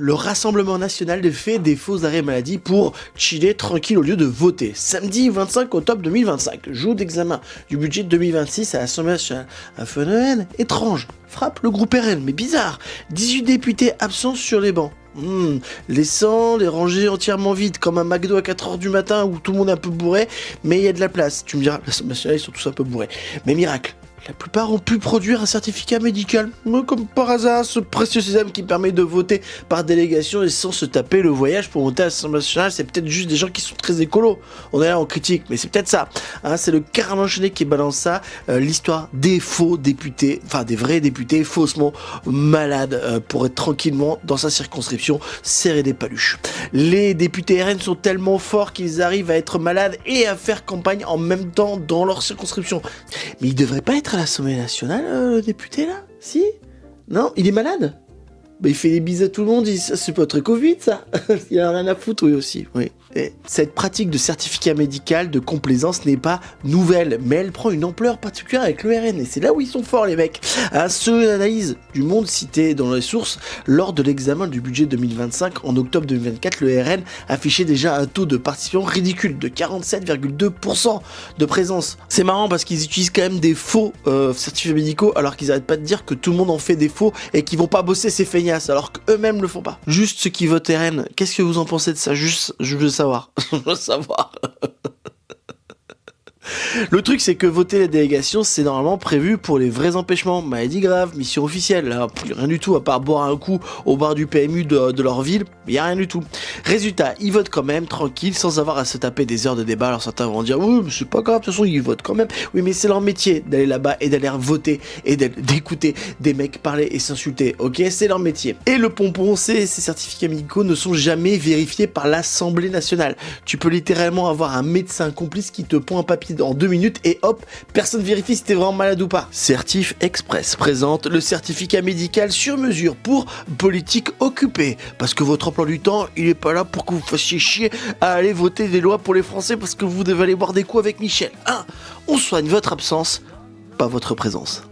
Le Rassemblement national fait des faux arrêts maladie pour chiller tranquille au lieu de voter. Samedi 25 octobre 2025, jour d'examen du budget de 2026 à l'Assemblée nationale. Un phénomène étrange frappe le groupe RN, mais bizarre. 18 députés absents sur les bancs. Laissant les rangées entièrement vides, comme un McDo à 4h du matin où tout le monde est un peu bourré, mais il y a de la place. Tu me diras, l'Assemblée nationale, ils sont tous un peu bourrés. Mais miracle, la plupart ont pu produire un certificat médical. Comme par hasard, ce précieux sésame qui permet de voter par délégation et sans se taper le voyage pour monter à l'Assemblée nationale, c'est peut-être juste des gens qui sont très écolos. On est là en critique, mais c'est peut-être ça. C'est le carrément enchaîné qui balance ça, l'histoire des faux députés, enfin des vrais députés faussement malades pour être tranquillement dans sa circonscription, serrer des paluches. Les députés RN sont tellement forts qu'ils arrivent à être malades et à faire campagne en même temps dans leur circonscription. Mais ils devraient pas être à l'Assemblée nationale, le député là? Si? Non? Il est malade? Il fait des bises à tout le monde, c'est pas très Covid ça. Il a rien à foutre lui aussi, oui. Et cette pratique de certificat médical de complaisance n'est pas nouvelle, mais elle prend une ampleur particulière avec le RN, et c'est là où ils sont forts les mecs. Selon l'analyse du Monde citée dans les sources, lors de l'examen du budget 2025 en octobre 2024, le RN affichait déjà un taux de participation ridicule de 47,2% de présence. C'est marrant parce qu'ils utilisent quand même des faux certificats médicaux alors qu'ils arrêtent pas de dire que tout le monde en fait des faux et qu'ils vont pas bosser ces feignasses alors qu'eux-mêmes le font pas. Juste ceux qui votent RN, qu'est-ce que vous en pensez de ça? Juste, je veux savoir. Je veux savoir. Le truc, c'est que voter la délégation, c'est normalement prévu pour les vrais empêchements, maladies graves, mission officielle, là, rien du tout, à part boire un coup au bar du PMU de leur ville, il y a rien du tout. Résultat, ils votent quand même, tranquille, sans avoir à se taper des heures de débat. Alors certains vont dire, oui, mais c'est pas grave, de toute façon, ils votent quand même. Oui, mais c'est leur métier d'aller là-bas et d'aller voter et d'écouter des mecs parler et s'insulter, ok? C'est leur métier. Et le pompon, ces certificats médicaux ne sont jamais vérifiés par l'Assemblée nationale. Tu peux littéralement avoir un médecin complice qui te pond un papier en 2 minutes et hop, personne vérifie si t'es vraiment malade ou pas. Certif Express présente le certificat médical sur mesure pour politique occupée. Parce que votre emploi du temps, il est pas là pour que vous fassiez chier à aller voter des lois pour les Français parce que vous devez aller boire des coups avec Michel. On soigne votre absence, pas votre présence.